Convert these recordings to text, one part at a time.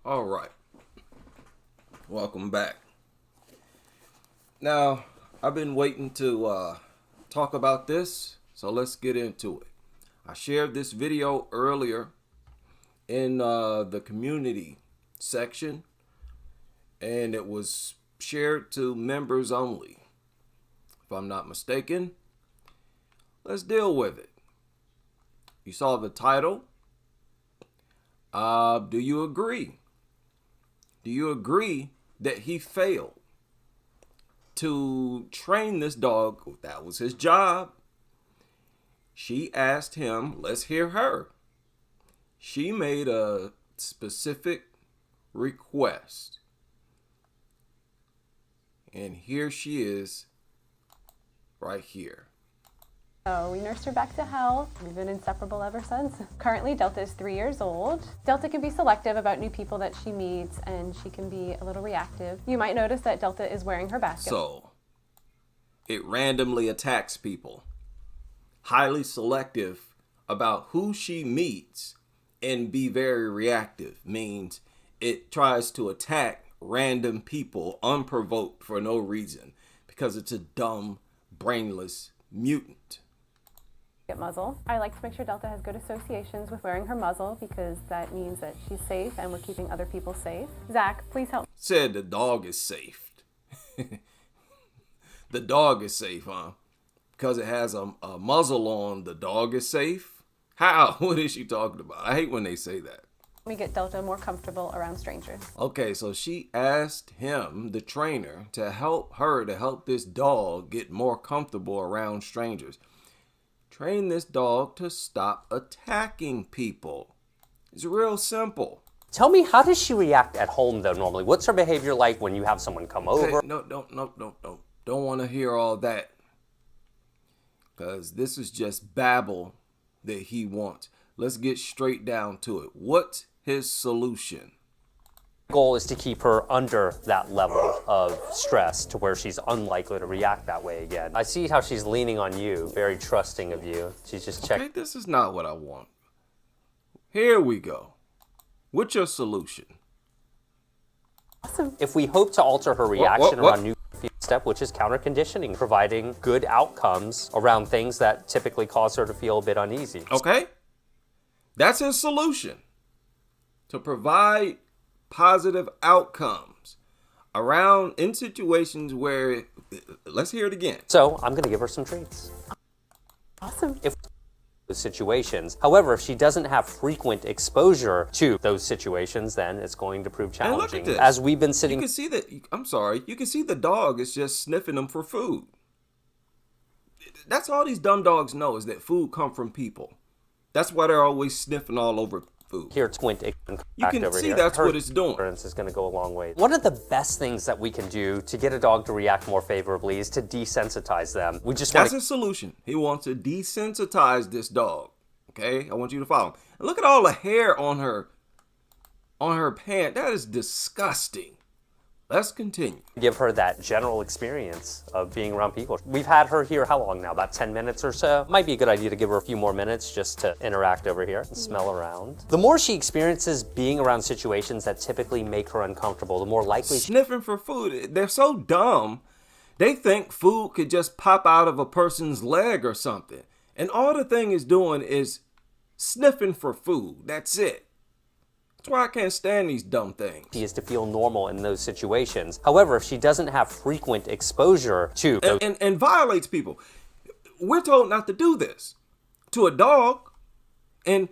All right. Welcome back. Now, I've been waiting to talk about this, so let's get into it. I shared this video earlier in the community section, and it was shared to members only. If I'm not mistaken, let's deal with it. You saw the title. Do you agree? Do you agree that he failed to train this dog? That was his job. She asked him, let's hear her. She made a specific request. And here she is, right here. So we nursed her back to health. We've been inseparable ever since. Currently, Delta is 3 years old. Delta can be selective about new people that she meets, and she can be a little reactive. You might notice that Delta is wearing her basket. So, it randomly attacks people. Highly selective about who she meets and be very reactive. Means it tries to attack random people unprovoked for no reason because it's a dumb, brainless mutant. Muzzle. I like to make sure Delta has good associations with wearing her muzzle because that means that she's safe and we're keeping other people safe. Zach, please help. Said the dog is safe. The dog is safe, huh? Because it has a muzzle on, the dog is safe? How? What is she talking about? I hate when they say that. Let me get Delta more comfortable around strangers. Okay, so she asked him, the trainer, to help this dog get more comfortable around strangers. Train this dog to stop attacking people. It's real simple. Tell me, how does she react at home, though, normally? What's her behavior like when you have someone come over? No. Don't want to hear all that. Because this is just babble that he wants. Let's get straight down to it. What's his solution? Goal is to keep her under that level of stress to where she's unlikely to react that way again. I see how she's leaning on you, very trusting of you. She's just checking. Okay, this is not what I want. Here we go. What's your solution? Awesome. If we hope to alter her reaction What? around new step, which is counter conditioning, providing good outcomes around things that typically cause her to feel a bit uneasy. Okay? That's his solution. To provide positive outcomes around in situations where, let's hear it again. So I'm going to give her some treats. Awesome. If those situations. However, if she doesn't have frequent exposure to those situations, then it's going to prove challenging. And look at this. As we've been sitting. You can see that, you can see the dog is just sniffing them for food. That's all these dumb dogs know, is that food come from people. That's why they're always sniffing all over food. Here, it's going to You can see that's what it's doing. Is going to go a long way. One of the best things that we can do to get a dog to react more favorably is to desensitize them. That's his solution. He wants to desensitize this dog. Okay, I want you to follow him. And look at all the hair on her pant. That is disgusting. Let's continue. Give her that general experience of being around people. We've had her here how long now? About 10 minutes or so. Might be a good idea to give her a few more minutes just to interact over here and smell around. The more she experiences being around situations that typically make her uncomfortable, the more likely sniffing for food. They're so dumb. They think food could just pop out of a person's leg or something. And all the thing is doing is sniffing for food. That's it. That's why I can't stand these dumb things. She is to feel normal in those situations. However, if she doesn't have frequent exposure to and violates people, we're told not to do this to a dog, and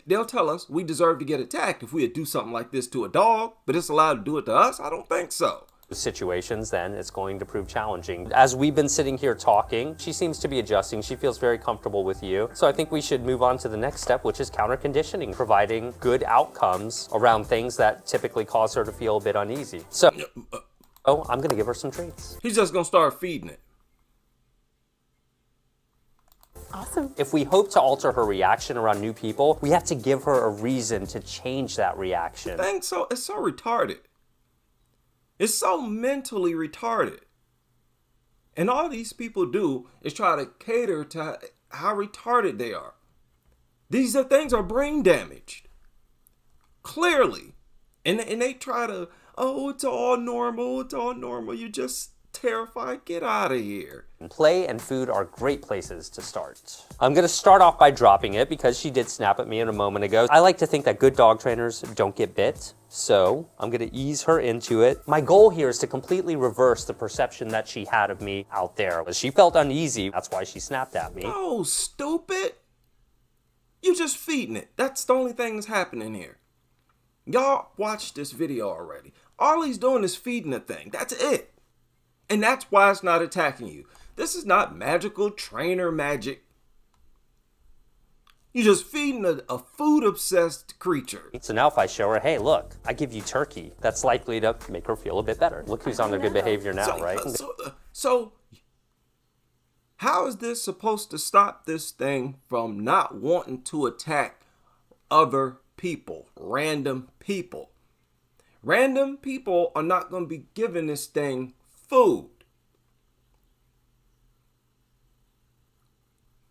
they'll tell us we deserve to get attacked if we would do something like this to a dog, but it's allowed to do it to us? I don't think so. Situations, then it's going to prove challenging. As we've been sitting here talking, she seems to be adjusting. She feels very comfortable with you. So I think we should move on to the next step, which is counter conditioning, providing good outcomes around things that typically cause her to feel a bit uneasy. So, I'm going to give her some treats. He's just going to start feeding it. Awesome. If we hope to alter her reaction around new people, we have to give her a reason to change that reaction. It's so retarded. It's so mentally retarded. And all these people do is try to cater to how retarded they are. These things are brain damaged. Clearly. And they try to, oh, it's all normal. It's all normal. You're just terrified. Get out of here. Play and food are great places to start. I'm gonna start off by dropping it because she did snap at me a moment ago. I like to think that good dog trainers don't get bit, so I'm gonna ease her into it. My goal here is to completely reverse the perception that she had of me out there. She felt uneasy, that's why she snapped at me. Oh, stupid. You just feeding it. That's the only thing that's happening here. Y'all watched this video already. All he's doing is feeding the thing. That's it. And that's why it's not attacking you. This is not magical trainer magic. You're just feeding a food-obsessed creature. So now if I show her, hey, look, I give you turkey, that's likely to make her feel a bit better. Look who's on their good behavior now, right? So how is this supposed to stop this thing from not wanting to attack other people, random people? Random people are not going to be giving this thing food.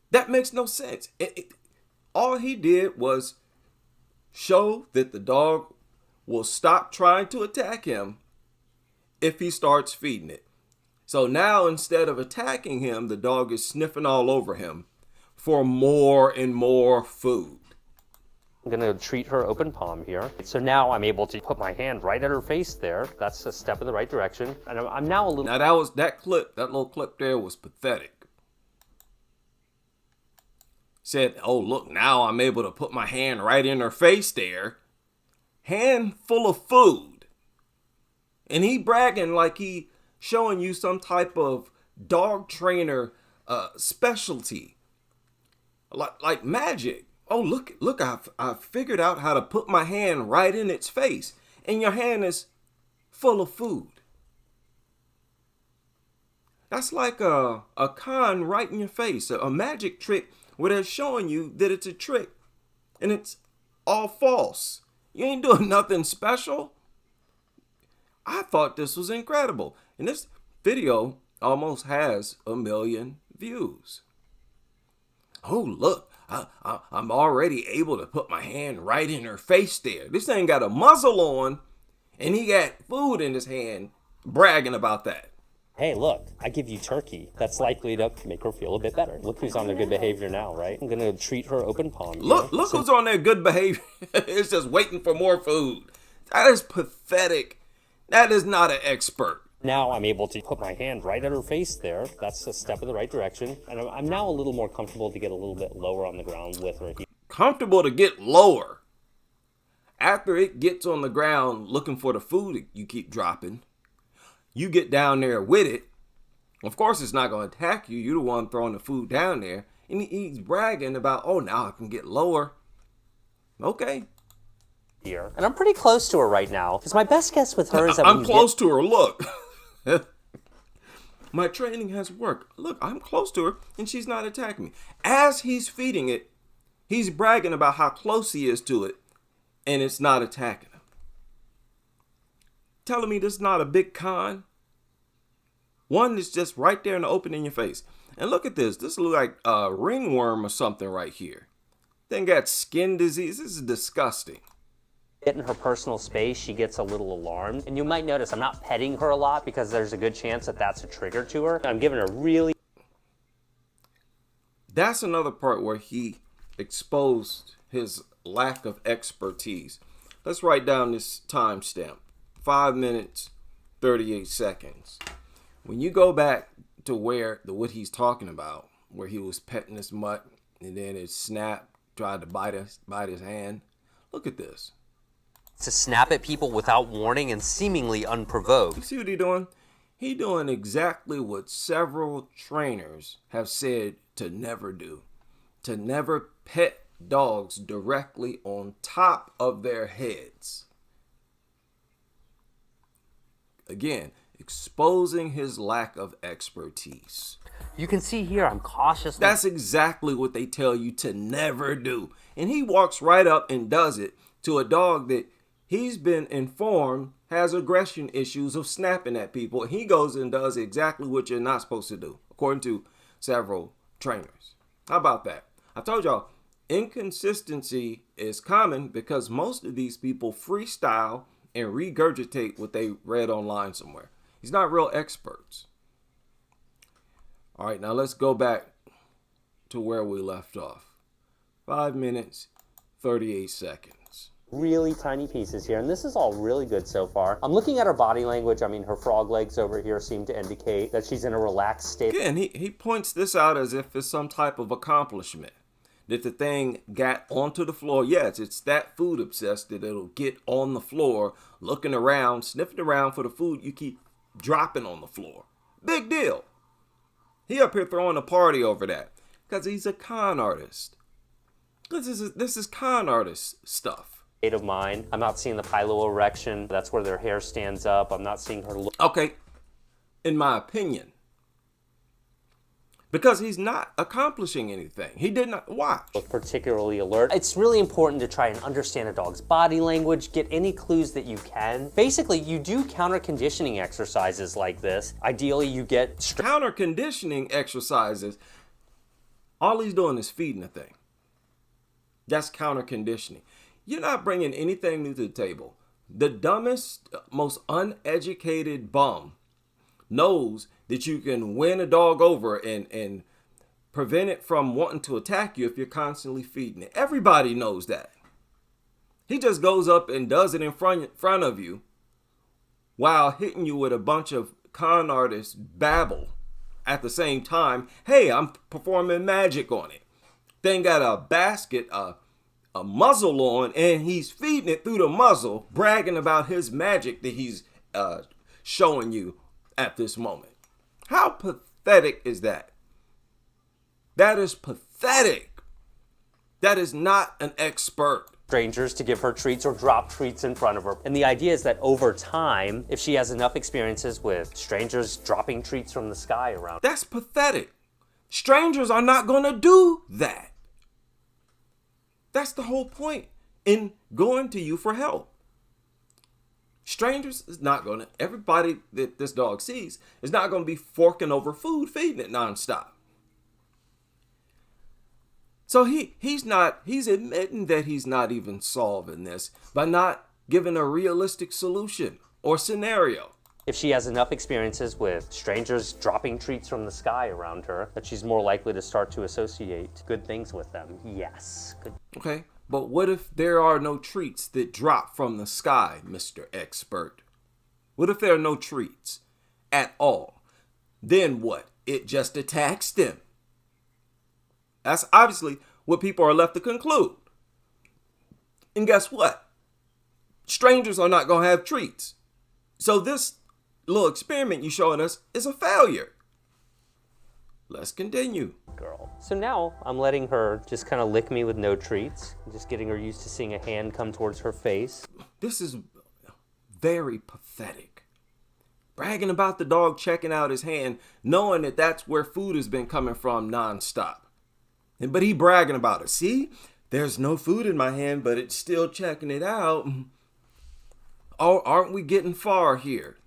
That makes no sense. All he did was show that the dog will stop trying to attack him if he starts feeding it. So now instead of attacking him, the dog is sniffing all over him for more and more food. I'm gonna treat her open palm here. So now I'm able to put my hand right at her face there. That's a step in the right direction. And I'm now a little... Now that little clip there was pathetic. Said, oh, look, now I'm able to put my hand right in her face there. Hand full of food. And he bragging like he showing you some type of dog trainer specialty. Like magic. Oh, look, I've figured out how to put my hand right in its face. And your hand is full of food. That's like a con right in your face. A magic trick where they're showing you that it's a trick. And it's all false. You ain't doing nothing special. I thought this was incredible. And this video almost has 1 million views. Oh, look. I'm already able to put my hand right in her face there. This thing got a muzzle on, and he got food in his hand, bragging about that. Hey, look, I give you turkey. That's likely to make her feel a bit better. Look who's on their good behavior now, right? I'm gonna treat her open palm here. Look who's on their good behavior. It's just waiting for more food. That is pathetic. That is not an expert. Now I'm able to put my hand right at her face there. That's a step in the right direction. And I'm now a little more comfortable to get a little bit lower on the ground with her. Comfortable to get lower. After it gets on the ground looking for the food you keep dropping, you get down there with it. Of course, it's not going to attack you. You're the one throwing the food down there. And he's bragging about, oh, now I can get lower. Okay. Here. And I'm pretty close to her right now. Because my best guess with her is that I'm close to her. Look. My training has worked. Look, I'm close to her and she's not attacking me. As he's feeding it, he's bragging about how close he is to it and it's not attacking him. Telling me this is not a big con. One that's just right there in the open in your face. And look at this. This looks like a ringworm or something right here. Then got skin disease. This is disgusting. In her personal space, she gets a little alarmed. And you might notice I'm not petting her a lot because there's a good chance that that's a trigger to her. I'm giving her really... That's another part where he exposed his lack of expertise. Let's write down this timestamp. 5 minutes, 38 seconds. When you go back to what he's talking about, where he was petting his mutt and then it snapped, tried to bite his hand. Look at this. To snap at people without warning and seemingly unprovoked. You see what he's doing? He's doing exactly what several trainers have said to never do. To never pet dogs directly on top of their heads. Again, exposing his lack of expertise. You can see here, I'm cautious. That's exactly what they tell you to never do. And he walks right up and does it to a dog that he's been informed has aggression issues of snapping at people. He goes and does exactly what you're not supposed to do, according to several trainers. How about that? I told y'all, inconsistency is common because most of these people freestyle and regurgitate what they read online somewhere. He's not real experts. All right, now let's go back to where we left off. 5 minutes, 38 seconds. Really tiny pieces here, and this is all really good so far. I'm looking at her body language. I mean, her frog legs over here seem to indicate that she's in a relaxed state. Again, he points this out as if it's some type of accomplishment. That the thing got onto the floor. Yes, it's that food obsessed that it'll get on the floor, looking around, sniffing around for the food you keep dropping on the floor. Big deal. He up here throwing a party over that because he's a con artist. This is con artist stuff. State of mind. I'm not seeing the piloerection. That's where their hair stands up. I'm not seeing her look. Okay, in my opinion. Because he's not accomplishing anything. He did not watch. Particularly alert. It's really important to try and understand a dog's body language, get any clues that you can. Basically, you do counter conditioning exercises like this. Ideally, you get counter conditioning exercises. All he's doing is feeding the thing. That's counter conditioning. You're not bringing anything new to the table. The dumbest, most uneducated bum knows that you can win a dog over and prevent it from wanting to attack you if you're constantly feeding it. Everybody knows that. He just goes up and does it in front of you while hitting you with a bunch of con artist babble at the same time. Hey, I'm performing magic on it. Thing got a basket, a muzzle on, and he's feeding it through the muzzle, bragging about his magic that he's showing you at this moment. How pathetic is that? That is pathetic. That is not an expert. Strangers to give her treats or drop treats in front of her. And the idea is that over time, if she has enough experiences with strangers dropping treats from the sky around. That's pathetic. Strangers are not going to do that. That's the whole point in going to you for help. Strangers is not going to, everybody that this dog sees is not going to be forking over food, feeding it nonstop. So he's admitting that he's not even solving this by not giving a realistic solution or scenario. If she has enough experiences with strangers dropping treats from the sky around her, that she's more likely to start to associate good things with them. Yes. Good. Okay, but what if there are no treats that drop from the sky, Mr. Expert? What if there are no treats at all? Then what? It just attacks them. That's obviously what people are left to conclude. And guess what? Strangers are not going to have treats. So this little experiment you showing us is a failure. Let's continue. Girl. So now I'm letting her just kind of lick me with no treats. I'm just getting her used to seeing a hand come towards her face. This is very pathetic. Bragging about the dog checking out his hand, knowing that that's where food has been coming from nonstop. But he bragging about it. See, there's no food in my hand, but it's still checking it out. Oh, aren't we getting far here?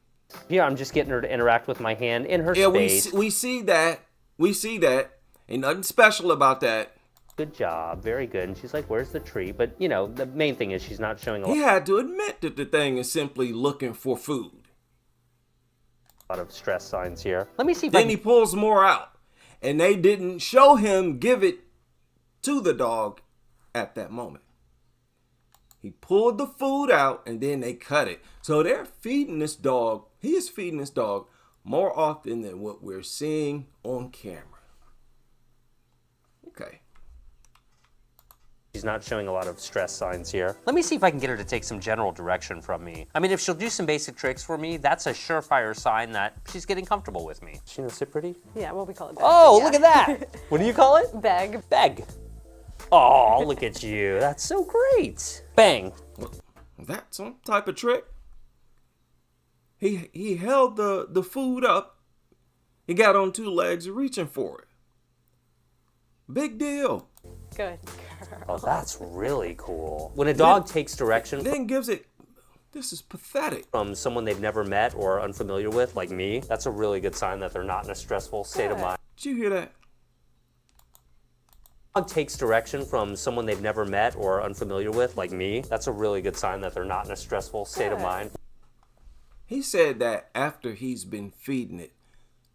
Yeah, I'm just getting her to interact with my hand in her space. Yeah, we see that. We see that. Ain't nothing special about that. Good job. Very good. And she's like, where's the treat? But, you know, the main thing is she's not showing a lot. He had to admit that the thing is simply looking for food. A lot of stress signs here. Let me see if Then he pulls more out. And they didn't show him give it to the dog at that moment. He pulled the food out and then they cut it. So they're feeding this dog. He is feeding this dog more often than what we're seeing on camera. Okay. She's not showing a lot of stress signs here. Let me see if I can get her to take some general direction from me. I mean, if she'll do some basic tricks for me, that's a surefire sign that she's getting comfortable with me. She knows sit pretty? Yeah, well, we call it beg. Oh, yeah. look at that. What do you call it? Beg. Beg. Oh, look at you. That's so great. Bang. That's some type of trick. He held the food up. He got on two legs reaching for it. Big deal. Good girl. Oh, that's really cool. When a dog takes direction Then gives it, this is pathetic. from someone they've never met or unfamiliar with, like me, that's a really good sign that they're not in a stressful state of mind. Did you hear that? Dog takes direction from someone they've never met or unfamiliar with, like me. That's a really good sign that they're not in a stressful state of mind. He said that after he's been feeding it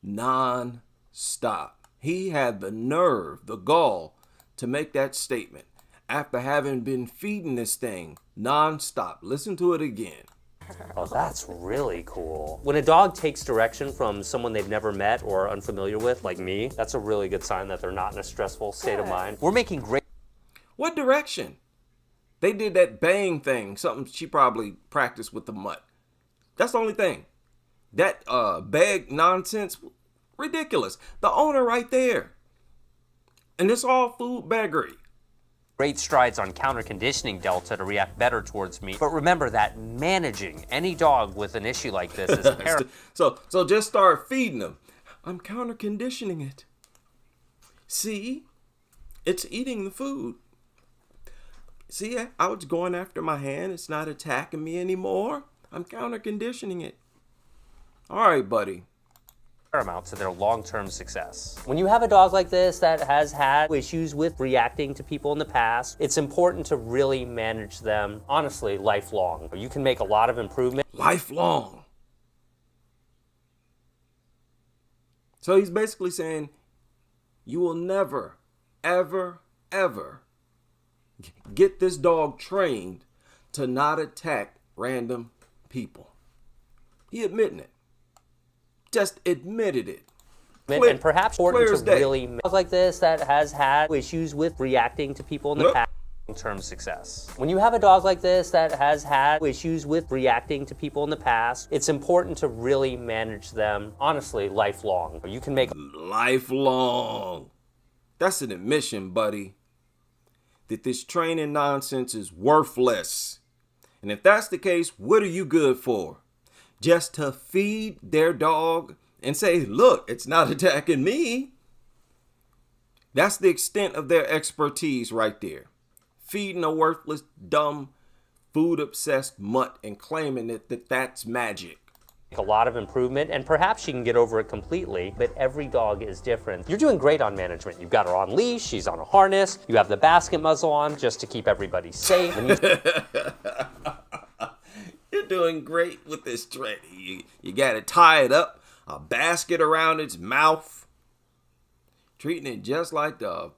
non-stop. He had the nerve, the gall, to make that statement after having been feeding this thing non-stop. Listen to it again. Oh, that's really cool. When a dog takes direction from someone they've never met or unfamiliar with, like me, that's a really good sign that they're not in a stressful state of mind. We're making great. What direction? They did that bang thing, something she probably practiced with the mutt. That's the only thing. That bag nonsense, ridiculous. The owner right there. And it's all food baggery. Great strides on counter conditioning Delta to react better towards me. But remember that managing any dog with an issue like this is paramount. So just start feeding them. I'm counter conditioning it. See, it's eating the food. See, I was going after my hand. It's not attacking me anymore. I'm counter conditioning it. All right, buddy. Paramount to their long-term success. When you have a dog like this that has had issues with reacting to people in the past, it's important to really manage them, honestly, lifelong. You can make a lot of improvement. Lifelong. So he's basically saying, you will never, ever, ever get this dog trained to not attack random people. He admitting it. Just admitted it. And perhaps important to really dogs like this that has had issues with reacting to people in the past. Long-term success. When you have a dog like this that has had issues with reacting to people in the past, it's important to really manage them, honestly, lifelong. You can make lifelong. That's an admission, buddy, that this training nonsense is worthless. And if that's the case, what are you good for? Just to feed their dog and say, look, it's not attacking me. That's the extent of their expertise right there. Feeding a worthless, dumb, food-obsessed mutt and claiming that that's magic. A lot of improvement, and perhaps she can get over it completely, but every dog is different. You're doing great on management. You've got her on leash, she's on a harness, you have the basket muzzle on just to keep everybody safe. You're doing great with this training. You got to tie it up, a basket around its mouth, treating it just like the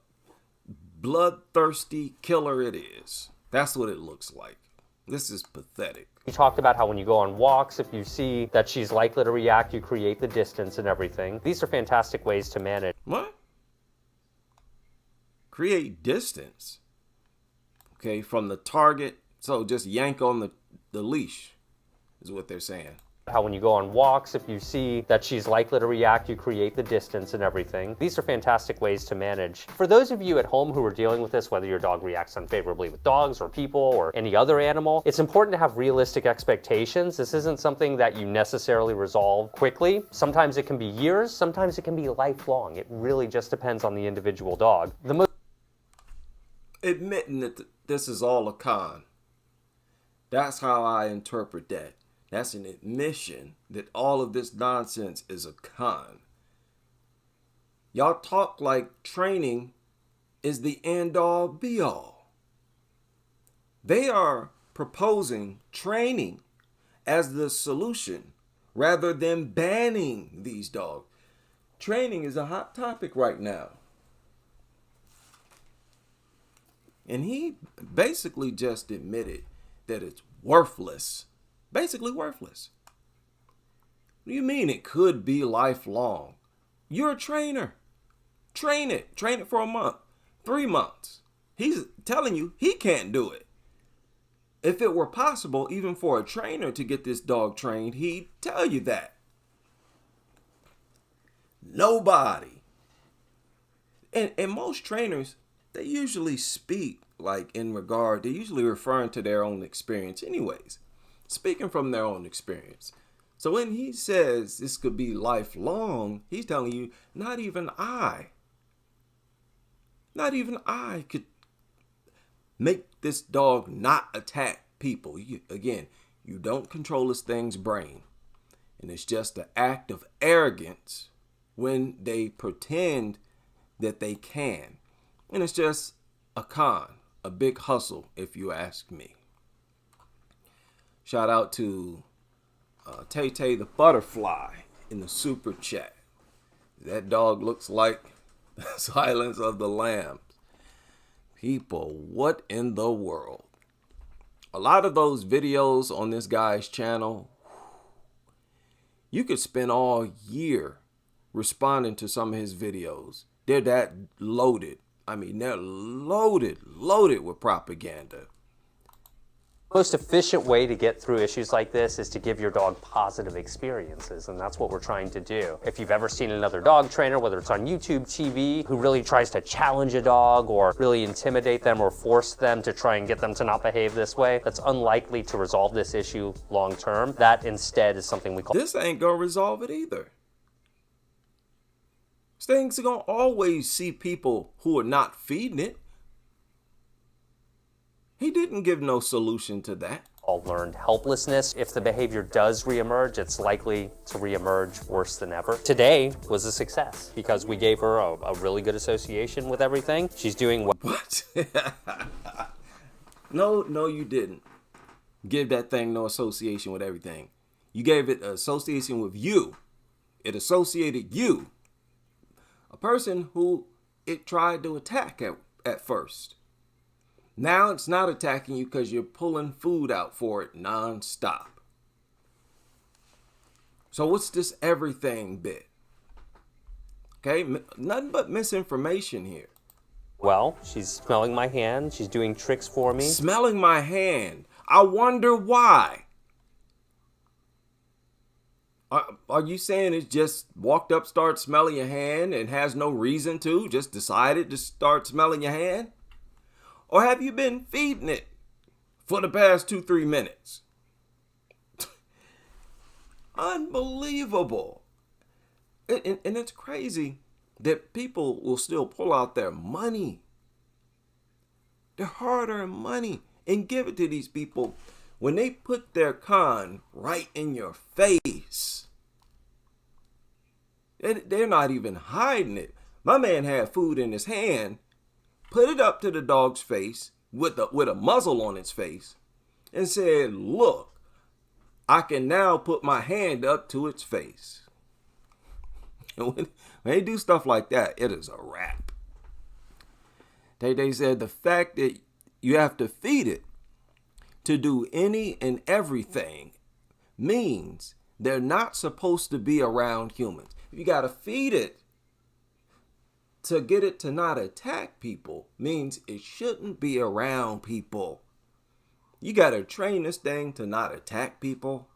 bloodthirsty killer it is. That's what it looks like. This is pathetic. You talked about how when you go on walks, if you see that she's likely to react, you create the distance and everything. These are fantastic ways to manage. What? Create distance. Okay, from the target. So just yank on the leash is what they're saying. How when you go on walks, if you see that she's likely to react, you create the distance and everything. These are fantastic ways to manage. For those of you at home who are dealing with this, whether your dog reacts unfavorably with dogs or people or any other animal, it's important to have realistic expectations. This isn't something that you necessarily resolve quickly. Sometimes it can be years, sometimes it can be lifelong. It really just depends on the individual dog. Admitting that this is all a con. That's how I interpret that. That's an admission that all of this nonsense is a con. Y'all talk like training is the end-all be-all. They are proposing training as the solution rather than banning these dogs. Training is a hot topic right now. And he basically just admitted that it's worthless. Basically worthless. What do you mean it could be lifelong? You're a trainer. Train it. Train it for a month. 3 months. He's telling you he can't do it. If it were possible, even for a trainer to get this dog trained, he'd tell you that. Nobody. And most trainers, they usually speak like in regard, they're usually referring to their own experience anyways. Speaking from their own experience. So when he says this could be lifelong, he's telling you not even I could make this dog not attack people. You don't control this thing's brain. And it's just an act of arrogance when they pretend that they can. And it's just a con, a big hustle, if you ask me. Shout out to Tay Tay the Butterfly in the super chat. That dog looks like Silence of the Lambs. People, what in the world? A lot of those videos on this guy's channel, you could spend all year responding to some of his videos. They're that loaded. I mean, they're loaded with propaganda. Most efficient way to get through issues like this is to give your dog positive experiences, and that's what we're trying to do. If you've ever seen another dog trainer, whether it's on YouTube TV, who really tries to challenge a dog or really intimidate them or force them to try and get them to not behave this way, that's unlikely to resolve this issue long term. That instead is something we call... This ain't gonna resolve it either. Things are gonna always see people who are not feeding it. He didn't give no solution to that. All learned helplessness. If the behavior does reemerge, it's likely to reemerge worse than ever. Today was a success because we gave her a really good association with everything. She's doing well. What? No, you didn't. Give that thing no association with everything. You gave it an association with you. It associated you. A person who it tried to attack at first. Now it's not attacking you because you're pulling food out for it nonstop. So what's this everything bit? Okay, nothing but misinformation here. Well, she's smelling my hand. She's doing tricks for me. Smelling my hand. I wonder why. Are you saying it just walked up, started smelling your hand and has no reason to? Just decided to start smelling your hand? Or have you been feeding it for the past 2-3 minutes? Unbelievable. And it's crazy that people will still pull out their money, their hard-earned money, and give it to these people when they put their con right in your face. They're not even hiding it. My man had food in his hand, put it up to the dog's face with a muzzle on its face, and said, "Look, I can now put my hand up to its face." And when they do stuff like that, it is a wrap. They said the fact that you have to feed it to do any and everything means they're not supposed to be around humans. You got to feed it to get it to not attack people means it shouldn't be around people. You got to train this thing to not attack people.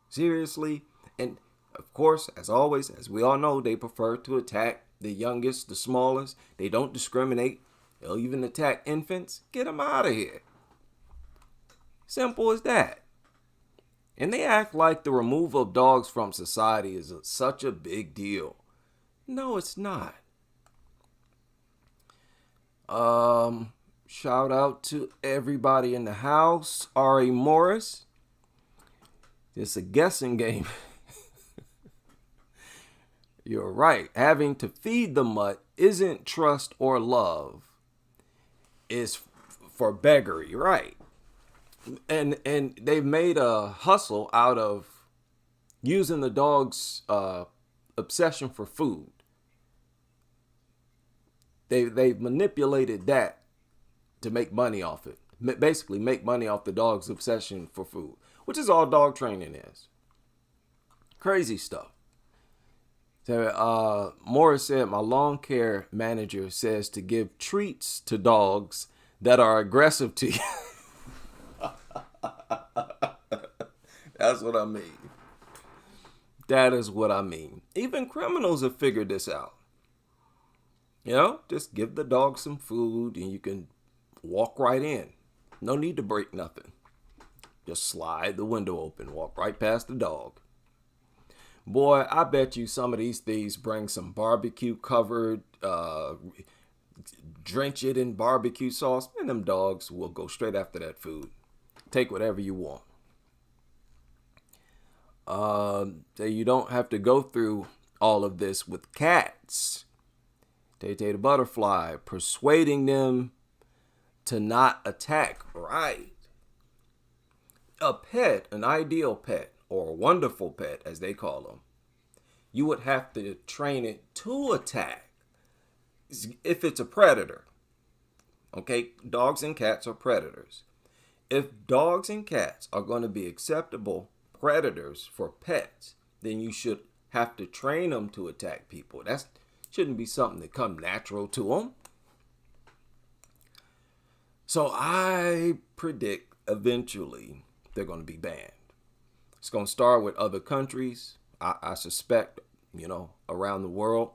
Seriously. And of course, as always, as we all know, they prefer to attack the youngest, the smallest. They don't discriminate. They'll even attack infants. Get them out of here. Simple as that. And they act like the removal of dogs from society is such a big deal. No, it's not. Shout out to everybody in the house. R.A. Morris. It's a guessing game. You're right. Having to feed the mutt isn't trust or love. It's for beggary, right? And they've made a hustle out of using the dog's obsession for food. They've manipulated that to make money off it. Basically make money off the dog's obsession for food, which is all dog training is. Crazy stuff. So, Morris said, my lawn care manager says to give treats to dogs that are aggressive to you. That's what I mean. That is what I mean. Even criminals have figured this out. You know, just give the dog some food and you can walk right in. No need to break nothing. Just slide the window open, walk right past the dog. Boy, I bet you some of these thieves bring some barbecue covered, drench it in barbecue sauce, and them dogs will go straight after that food. Take whatever you want. So you don't have to go through all of this with cats. Tay Tay the butterfly, persuading them to not attack. Right. A pet, an ideal pet, or a wonderful pet, as they call them, you would have to train it to attack if it's a predator. Okay, dogs and cats are predators. If dogs and cats are going to be acceptable predators for pets, then you should have to train them to attack people. That shouldn't be something that comes natural to them. So I predict eventually they're going to be banned. It's going to start with other countries. I suspect, around the world.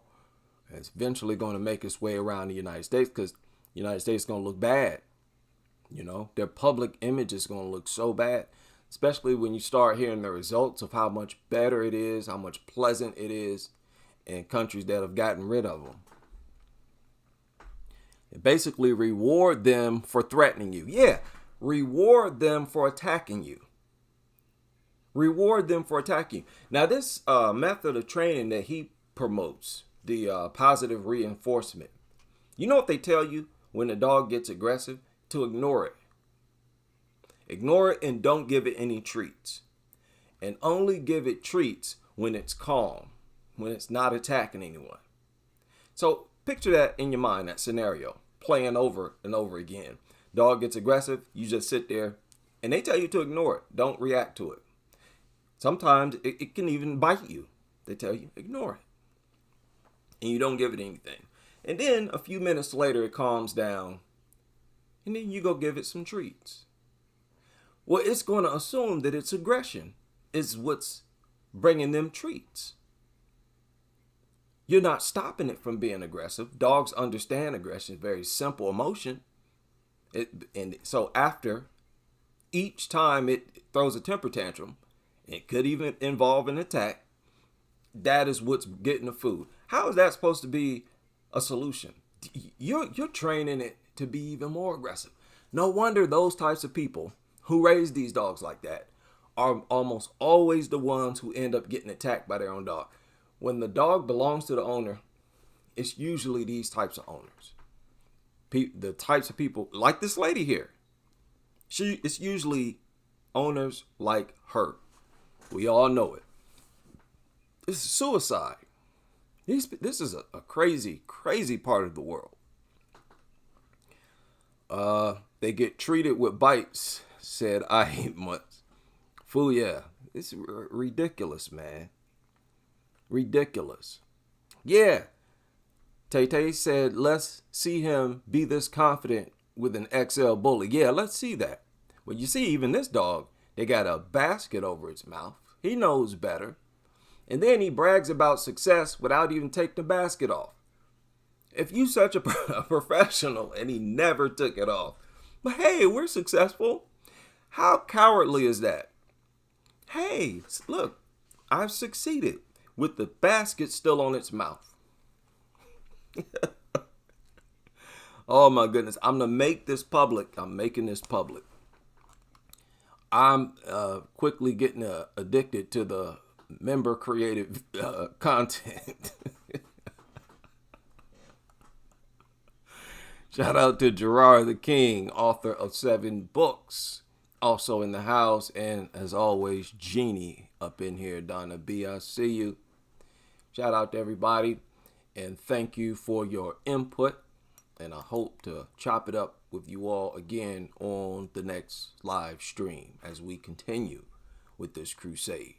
It's eventually going to make its way around the United States because the United States is going to look bad. Their public image is going to look so bad, especially when you start hearing the results of how much better it is, how much pleasant it is in countries that have gotten rid of them. And basically reward them for threatening you. Yeah, reward them for attacking you. Reward them for attacking you. Now, this method of training that he promotes, the positive reinforcement, you know what they tell you when the dog gets aggressive? To ignore it. Ignore it and don't give it any treats. And only give it treats when it's calm, when it's not attacking anyone. So picture that in your mind, that scenario, playing over and over again. Dog gets aggressive, you just sit there, and they tell you to ignore it. Don't react to it. Sometimes it can even bite you. They tell you, ignore it. And you don't give it anything. And then a few minutes later, it calms down. And then you go give it some treats. Well, it's going to assume that its aggression is what's bringing them treats. You're not stopping it from being aggressive. Dogs understand aggression, very simple emotion. And so after each time it throws a temper tantrum, it could even involve an attack. That is what's getting the food. How is that supposed to be a solution? You're training it to be even more aggressive. No wonder those types of people who raise these dogs like that are almost always the ones who end up getting attacked by their own dog. When the dog belongs to the owner, it's usually these types of owners. The types of people like this lady here. It's usually owners like her. We all know it. This is suicide. This is a crazy, crazy part of the world. They get treated with bites, said I hate months. Fool, yeah. It's ridiculous, man. Ridiculous. Yeah. Tay Tay said, let's see him be this confident with an XL bully. Yeah, let's see that. Well, you see, even this dog, they got a basket over its mouth. He knows better. And then he brags about success without even taking the basket off. If you such a professional and he never took it off, but hey, we're successful. How cowardly is that? Hey, look, I've succeeded with the basket still on its mouth. Oh my goodness. I'm going to make this public. I'm making this public. I'm quickly getting addicted to the member created content. Shout out to Gerard the King, author of 7 books, also in the house. And as always, Jeannie up in here, Donna B. I see you. Shout out to everybody. And thank you for your input. And I hope to chop it up with you all again on the next live stream as we continue with this crusade.